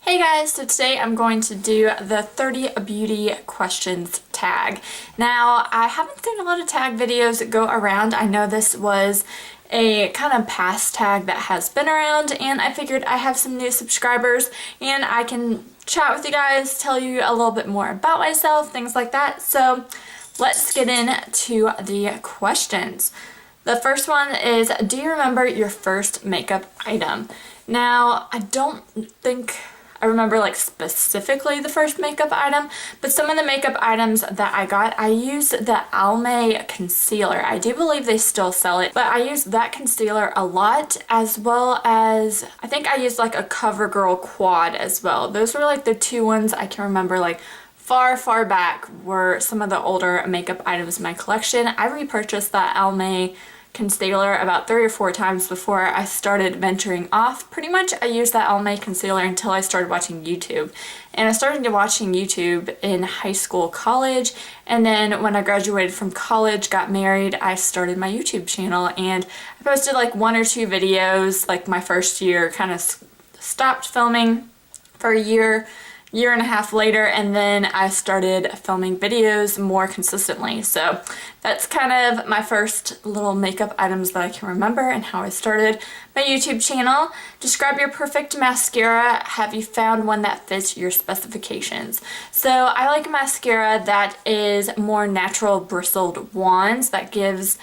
Hey guys, so today I'm going to do the 30 beauty questions tag. Now, I haven't seen a lot of tag videos go around. I know this was a kind of past tag that has been around, and I figured I have some new subscribers and I can chat with you guys, tell you a little bit more about myself, things like that. So let's get into the questions. The first one is, do you remember your first makeup item? Now, I don't think I remember like specifically the first makeup item, but some of the makeup items that I got, I used the Almay concealer. I do believe they still sell it, but I used that concealer a lot, as well as I think I used like a CoverGirl quad as well. Those were like the two ones I can remember like far back were some of the older makeup items in my collection. I repurchased that Almay concealer about 3 or 4 times before I started venturing off. Pretty much I used that Almay concealer until I started watching YouTube. And I started watching YouTube in high school, college, and then when I graduated from college, got married, I started my YouTube channel, and I posted like 1 or 2 videos like my first year, kind of stopped filming for a year and a half later, and then I started filming videos more consistently. So that's kind of my first little makeup items that I can remember and how I started my YouTube channel. Describe your perfect mascara. Have you found one that fits your specifications? So I like mascara that is more natural bristled wands that gives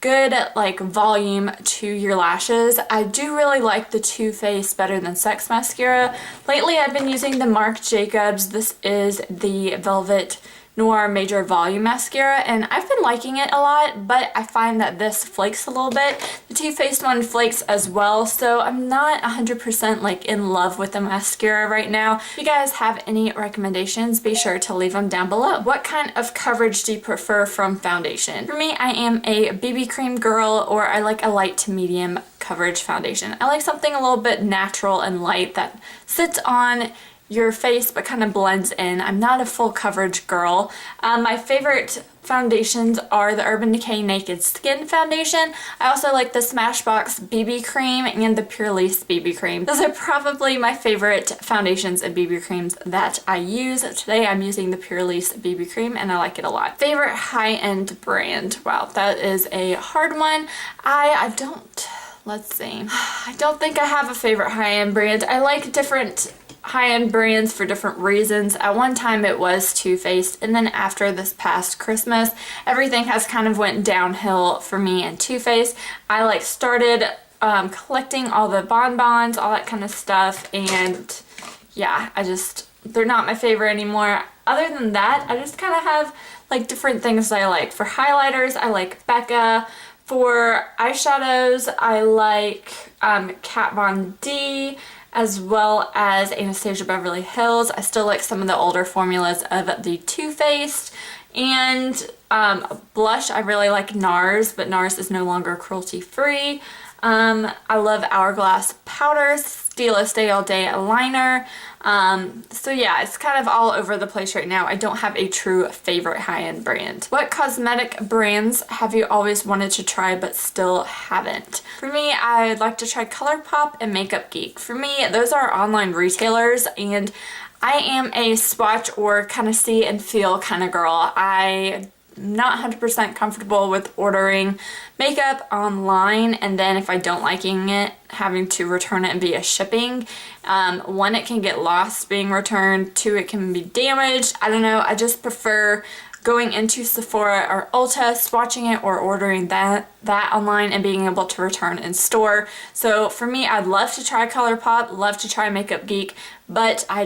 good like volume to your lashes. I do really like the Too Faced Better Than Sex mascara. Lately I've been using the Marc Jacobs. This is the Velvet Noir Major Volume Mascara, and I've been liking it a lot, but I find that this flakes a little bit. The Too Faced one flakes as well, so I'm not 100% like in love with the mascara right now. If you guys have any recommendations, be sure to leave them down below. What kind of coverage do you prefer from foundation? For me, I am a BB cream girl, or I like a light to medium coverage foundation. I like something a little bit natural and light that sits on your face but kind of blends in. I'm not a full coverage girl. My favorite foundations are the Urban Decay Naked Skin Foundation. I also like the Smashbox BB Cream and the Purlisse BB Cream. Those are probably my favorite foundations and BB creams that I use. Today I'm using the Purlisse BB Cream and I like it a lot. Favorite high-end brand? Wow, that is a hard one. Let's see. I don't think I have a favorite high-end brand. I like different high-end brands for different reasons. At one time it was Too Faced, and then after this past Christmas, everything has kind of went downhill for me and Too Faced. I like started collecting all the bonbons, all that kind of stuff, and yeah, they're not my favorite anymore. Other than that, I just kind of have like different things that I like. For highlighters, I like Becca. For eyeshadows, I like Kat Von D, as well as Anastasia Beverly Hills. I still like some of the older formulas of the Too Faced. And blush, I really like NARS, but NARS is no longer cruelty-free. I love Hourglass powders, Stila Stay All Day liner. So yeah, it's kind of all over the place right now. I don't have a true favorite high-end brand. What cosmetic brands have you always wanted to try but still haven't? For me, I'd like to try ColourPop and Makeup Geek. For me, those are online retailers, and I am a swatch or kind of see and feel kind of girl. I'm not 100% comfortable with ordering makeup online and then if I don't liking it, having to return it via shipping. 1, it can get lost being returned. 2, it can be damaged. I don't know. I just prefer going into Sephora or Ulta, swatching it, or ordering that online and being able to return in store. So for me, I'd love to try ColourPop, love to try Makeup Geek, but I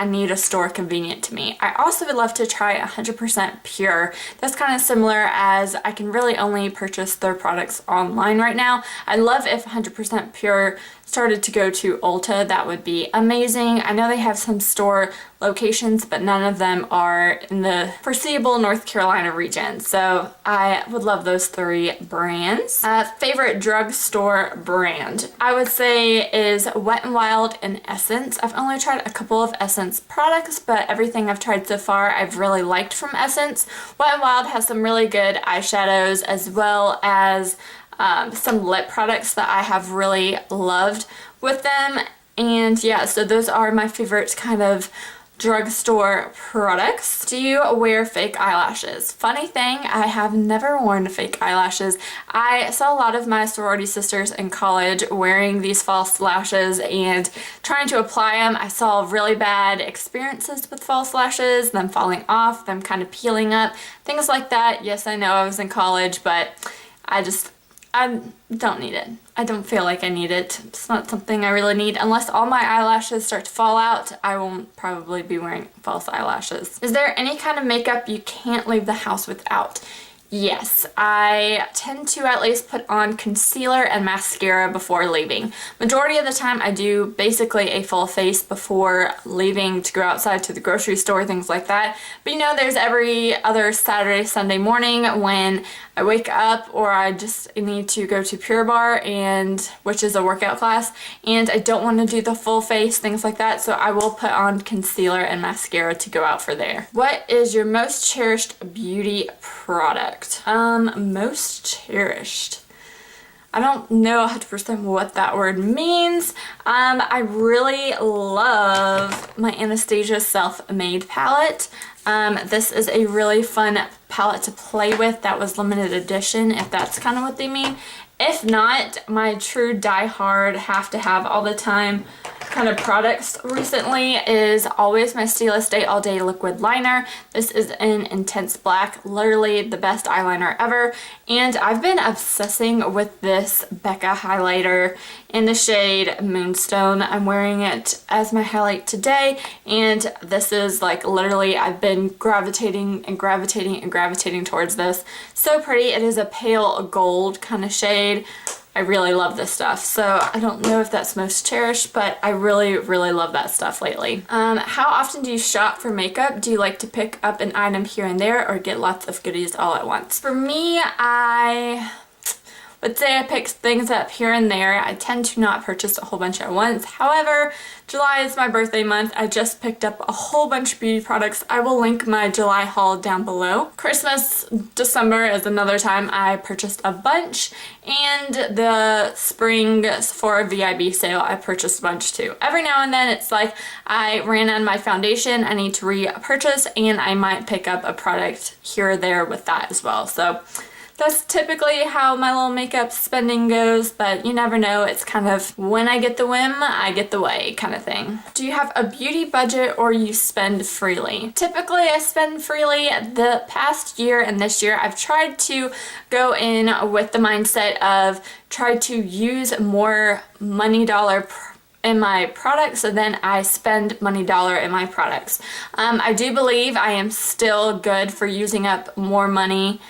need a store convenient to me. I also would love to try 100% Pure. That's kind of similar, as I can really only purchase their products online right now. I love if 100% Pure started to go to Ulta. That would be amazing. I know they have some store locations, but none of them are in the foreseeable North Carolina region. So I would love those 3 brands. Favorite drugstore brand, I would say, is Wet n Wild and Essence. I've only tried a couple of Essence products, but everything I've tried so far I've really liked from Essence. Wet n Wild has some really good eyeshadows, as well as some lip products that I have really loved with them. And yeah, so those are my favorite kind of drugstore products. Do you wear fake eyelashes? Funny thing, I have never worn fake eyelashes. I saw a lot of my sorority sisters in college wearing these false lashes and trying to apply them. I saw really bad experiences with false lashes, them falling off, them kind of peeling up, things like that. Yes, I know I was in college, but I don't need it. I don't feel like I need it. It's not something I really need. Unless all my eyelashes start to fall out, I won't probably be wearing false eyelashes. Is there any kind of makeup you can't leave the house without? Yes, I tend to at least put on concealer and mascara before leaving. Majority of the time I do basically a full face before leaving to go outside to the grocery store, things like that. But you know, there's every other Saturday, Sunday morning when I wake up or I just need to go to Pure Barre, and which is a workout class, and I don't want to do the full face, things like that, so I will put on concealer and mascara to go out for there. What is your most cherished beauty product? Most cherished. I don't know 100% what that word means. I really love my Anastasia Self-Made palette. This is a really fun palette to play with that was limited edition, if that's kind of what they mean. If not, my true die-hard have to have all the time kind of products recently is always my Stylist Day All Day liquid liner. This is in Intense Black, literally the best eyeliner ever, and I've been obsessing with this Becca highlighter in the shade Moonstone. I'm wearing it as my highlight today, and this is like literally I've been gravitating and gravitating and gravitating towards this. So pretty. It is a pale gold kind of shade. I really love this stuff, so I don't know if that's most cherished, but I really, really love that stuff lately. How often do you shop for makeup? Do you like to pick up an item here and there or get lots of goodies all at once? For me, I would say I pick things up here and there. I tend to not purchase a whole bunch at once. However, July is my birthday month. I just picked up a whole bunch of beauty products. I will link my July haul down below. Christmas, December is another time I purchased a bunch, and the spring Sephora VIB sale I purchased a bunch too. Every now and then it's like I ran out of my foundation, I need to repurchase, and I might pick up a product here or there with that as well. So that's typically how my little makeup spending goes, but you never know. It's kind of when I get the whim, I get the way kind of thing. Do you have a beauty budget or you spend freely? Typically, I spend freely. The past year and this year, I've tried to go in with the mindset of try to use more money dollar in my products, so then I spend money dollar in my products. I do believe I am still good for using up more money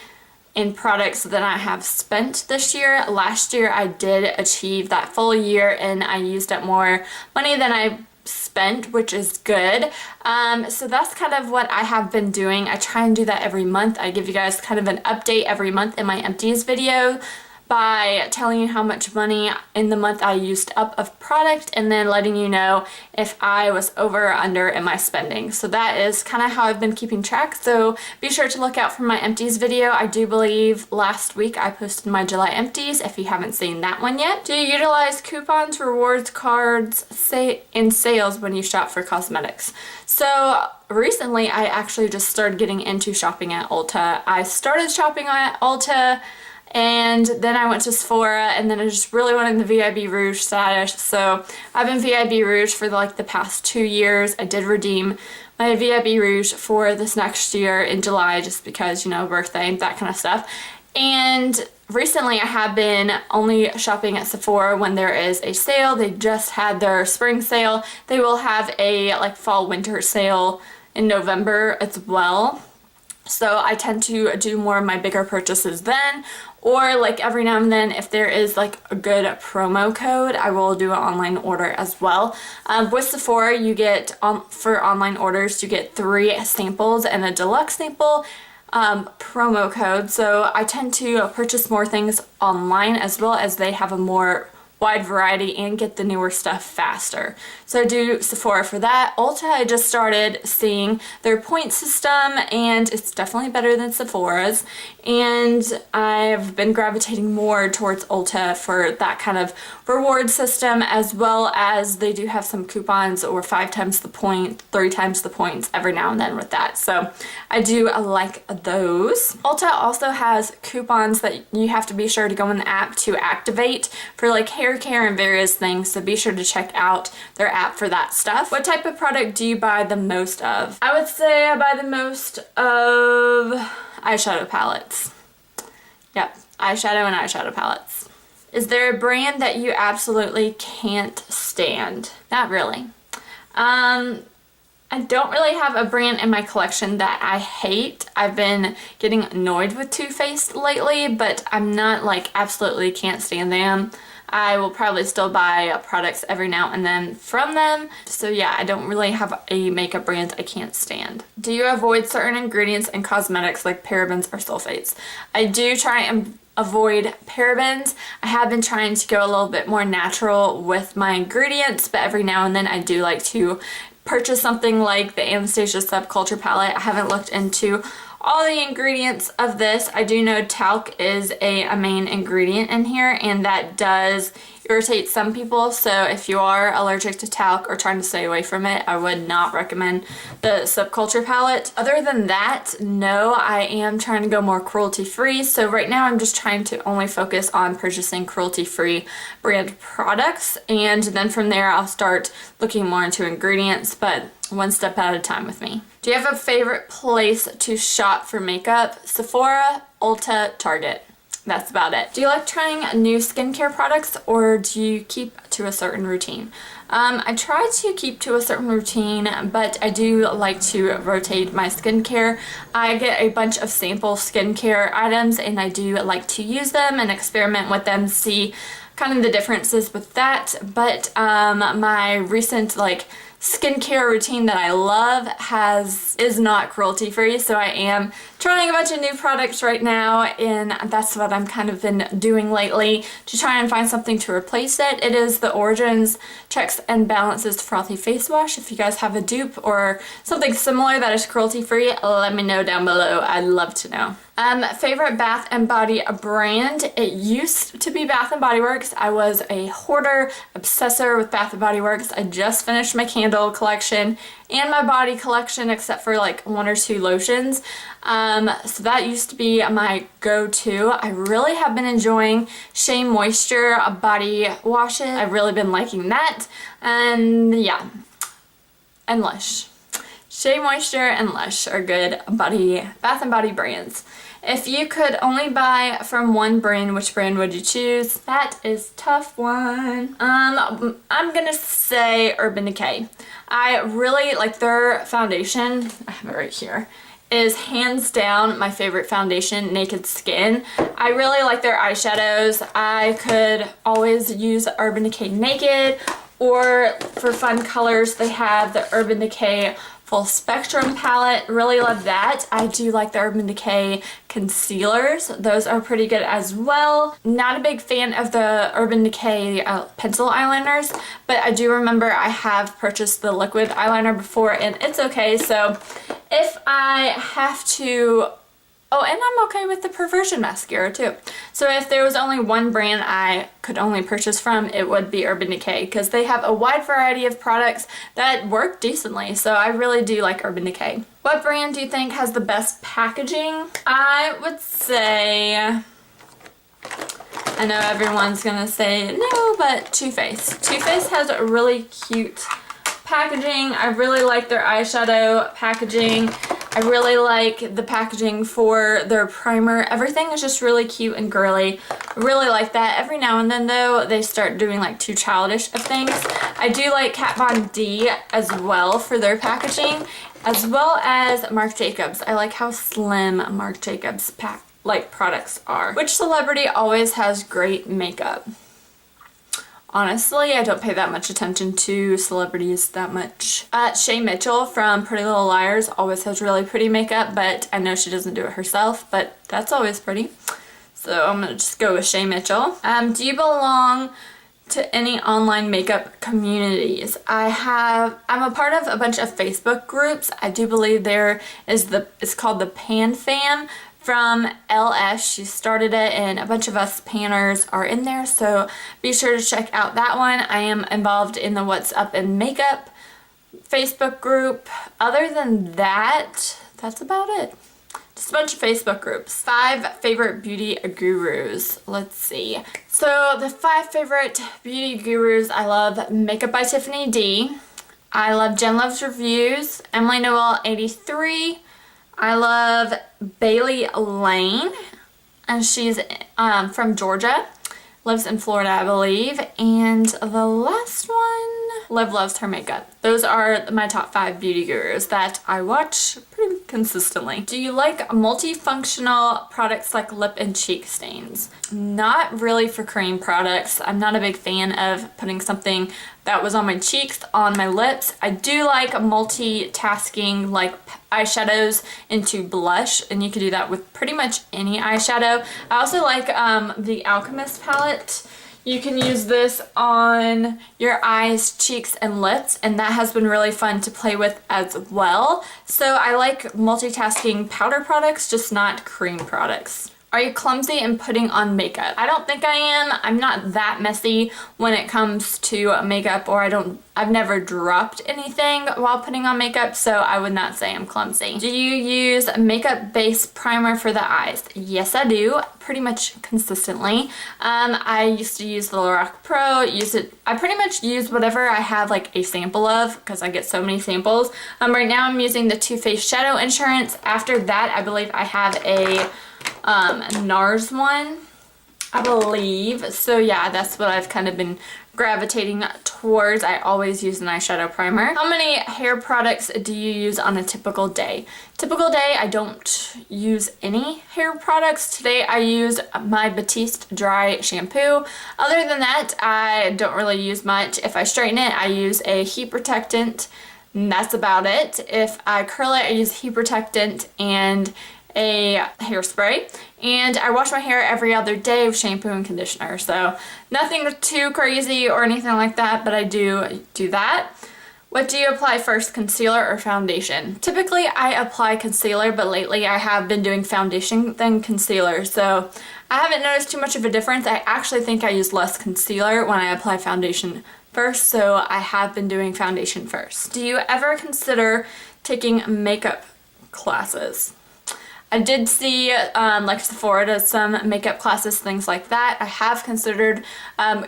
in products than I have spent this year. Last year I did achieve that full year and I used up more money than I spent, which is good. So that's kind of what I have been doing. I try and do that every month. I give you guys kind of an update every month in my empties video by telling you how much money in the month I used up of product and then letting you know if I was over or under in my spending. So that is kind of how I've been keeping track. So be sure to look out for my empties video. I do believe last week I posted my July empties if you haven't seen that one yet. Do you utilize coupons, rewards, cards, in sales when you shop for cosmetics? So recently I actually just started getting into shopping at Ulta. I started shopping at Ulta and then I went to Sephora, and then I just really wanted the VIB Rouge status. So I've been VIB Rouge for like the past 2 years. I did redeem my VIB Rouge for this next year in July just because, you know, birthday, that kind of stuff. And recently I have been only shopping at Sephora when there is a sale. They just had their spring sale. They will have a like fall winter sale in November as well. So I tend to do more of my bigger purchases then, or like every now and then if there is like a good promo code, I will do an online order as well. With Sephora, you get, for online orders, you get 3 samples and a deluxe sample promo code. So I tend to purchase more things online as well as they have a more wide variety and get the newer stuff faster. So I do Sephora for that. Ulta, I just started seeing their point system, and it's definitely better than Sephora's, and I've been gravitating more towards Ulta for that kind of reward system, as well as they do have some coupons or 5 times the point, 3 times the points every now and then with that. So I do like those. Ulta also has coupons that you have to be sure to go in the app to activate for like hair care and various things, so be sure to check out their app for that stuff. What type of product do you buy the most of? I would say I buy the most of eyeshadow palettes. Yep, eyeshadow and eyeshadow palettes. Is there a brand that you absolutely can't stand? Not really. I don't really have a brand in my collection that I hate. I've been getting annoyed with Too Faced lately, but I'm not like absolutely can't stand them. I will probably still buy products every now and then from them. So yeah, I don't really have a makeup brand I can't stand. Do you avoid certain ingredients in cosmetics like parabens or sulfates? I do try and avoid parabens. I have been trying to go a little bit more natural with my ingredients, but every now and then I do like to purchase something like the Anastasia Subculture palette. I haven't looked into all the ingredients of this. I do know talc is a main ingredient in here, and that does irritate some people, so if you are allergic to talc or trying to stay away from it, I would not recommend the Subculture palette. Other than that, no, I am trying to go more cruelty-free, so right now I'm just trying to only focus on purchasing cruelty-free brand products, and then from there I'll start looking more into ingredients, but one step at a time with me. Do you have a favorite place to shop for makeup? Sephora, Ulta, Target. That's about it. Do you like trying new skincare products, or do you keep to a certain routine? I try to keep to a certain routine, but I do like to rotate my skincare. I get a bunch of sample skincare items, and I do like to use them and experiment with them, see kind of the differences with that. But my recent like skincare routine that I love is not cruelty free, so I am trying a bunch of new products right now, and that's what I'm kind of been doing lately to try and find something to replace it. It is the Origins Checks and Balances Frothy Face Wash. If you guys have a dupe or something similar that is cruelty free, let me know down below. I'd love to know. Favorite Bath & Body brand? It used to be Bath & Body Works. I was a hoarder, obsessor with Bath & Body Works. I just finished my candle collection and my body collection, except for like 1 or 2 lotions. So that used to be my go-to. I really have been enjoying Shea Moisture body washes. I've really been liking that. And yeah, and Lush. Shea Moisture and Lush are good Bath & Body brands. If you could only buy from one brand, which brand would you choose? That is a tough one. I'm gonna say Urban Decay. I really like their foundation. I have it right here. Is hands down my favorite foundation, Naked Skin. I really like their eyeshadows. I could always use Urban Decay Naked, or for fun colors, they have the Urban Decay Full Spectrum palette. Really love that. I do like the Urban Decay concealers. Those are pretty good as well. Not a big fan of the Urban Decay pencil eyeliners, but I do remember I have purchased the liquid eyeliner before, and it's okay. So if I have to... Oh, and I'm okay with the Perversion mascara too. So if there was only one brand I could only purchase from, it would be Urban Decay, because they have a wide variety of products that work decently. So I really do like Urban Decay. What brand do you think has the best packaging? I would say... I know everyone's gonna say no, but Too Faced. Too Faced has a really cute packaging. I really like their eyeshadow packaging. I really like the packaging for their primer. Everything is just really cute and girly. I really like that. Every now and then though, they start doing like too childish of things. I do like Kat Von D as well for their packaging, as well as Marc Jacobs. I like how slim Marc Jacobs products are. Which celebrity always has great makeup? Honestly, I don't pay that much attention to celebrities that much. Shay Mitchell from Pretty Little Liars always has really pretty makeup, but I know she doesn't do it herself, but that's always pretty. So I'm gonna just go with Shay Mitchell. Do you belong to any online makeup communities. I'm a part of a bunch of Facebook groups. I do believe there is it's called the Pan Fam from LS. She started it and a bunch of us panners are in there, so be sure to check out that one. I am involved in the What's Up in Makeup Facebook group. Other than that, that's about it. Just a bunch of Facebook groups. 5 favorite beauty gurus. Let's see. So the 5 favorite beauty gurus I love: Makeup by Tiffany D. I love Jen Loves Reviews. Emily Noel 83. I love Bailey Lane, and she's from Georgia, lives in Florida, I believe. And the last one, Liv Loves Her Makeup. Those are my top 5 beauty gurus that I watch pretty consistently. Do you like multifunctional products like lip and cheek stains? Not really for cream products. I'm not a big fan of putting something that was on my cheeks on my lips. I do like multitasking, like eyeshadows into blush, and you can do that with pretty much any eyeshadow. I also like the Alchemist palette. You can use this on your eyes, cheeks, and lips, and that has been really fun to play with as well. So I like multitasking powder products, just not cream products. Are you clumsy in putting on makeup? I don't think I am. I'm not that messy when it comes to makeup, or I've never dropped anything while putting on makeup, so I would not say I'm clumsy. Do you use a makeup base primer for the eyes? Yes, I do, pretty much consistently. I used to use the Lorac Pro. I pretty much use whatever I have like a sample of, because I get so many samples. Right now I'm using the Too Faced Shadow Insurance. After that, I believe I have a NARS one, I believe. So yeah, that's what I've kind of been gravitating towards. I always use an eyeshadow primer. How many hair products do you use on a typical day? Typical day, I don't use any hair products. Today I used my Batiste dry shampoo. Other than that, I don't really use much. If I straighten it, I use a heat protectant, and that's about it. If I curl it, I use heat protectant and a hairspray, and I wash my hair every other day with shampoo and conditioner, so nothing too crazy or anything like that, but I do that. What do you apply first, concealer or foundation? Typically I apply concealer, but lately I have been doing foundation then concealer, so I haven't noticed too much of a difference. I actually think I use less concealer when I apply foundation first, so I have been doing foundation first. Do you ever consider taking makeup classes? I did see like Sephora does some makeup classes, things like that. I have considered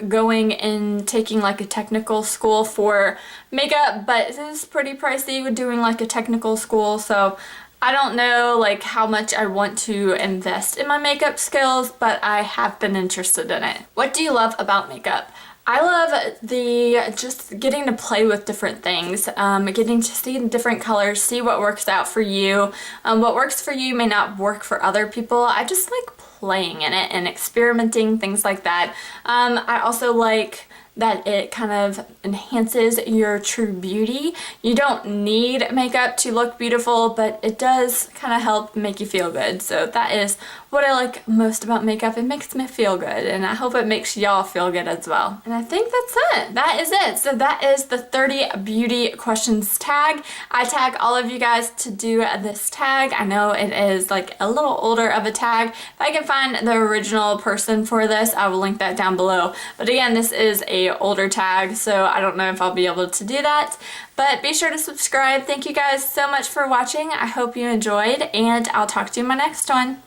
going and taking like a technical school for makeup, but it is pretty pricey with doing like a technical school, so I don't know like how much I want to invest in my makeup skills, but I have been interested in it. What do you love about makeup? I love just getting to play with different things, getting to see different colors, see what works out for you. What works for you may not work for other people. I just like playing in it and experimenting, things like that. I also like that it kind of enhances your true beauty. You don't need makeup to look beautiful, but it does kind of help make you feel good. So that is what I like most about makeup. It makes me feel good, and I hope it makes y'all feel good as well. And I think that's it. That is it. So that is the 30 beauty questions tag. I tag all of you guys to do this tag. I know it is like a little older of a tag. If I can find the original person for this, I will link that down below. But again, this is a older tag, so I don't know if I'll be able to do that. But be sure to subscribe. Thank you guys so much for watching. I hope you enjoyed, and I'll talk to you in my next one.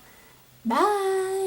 Bye!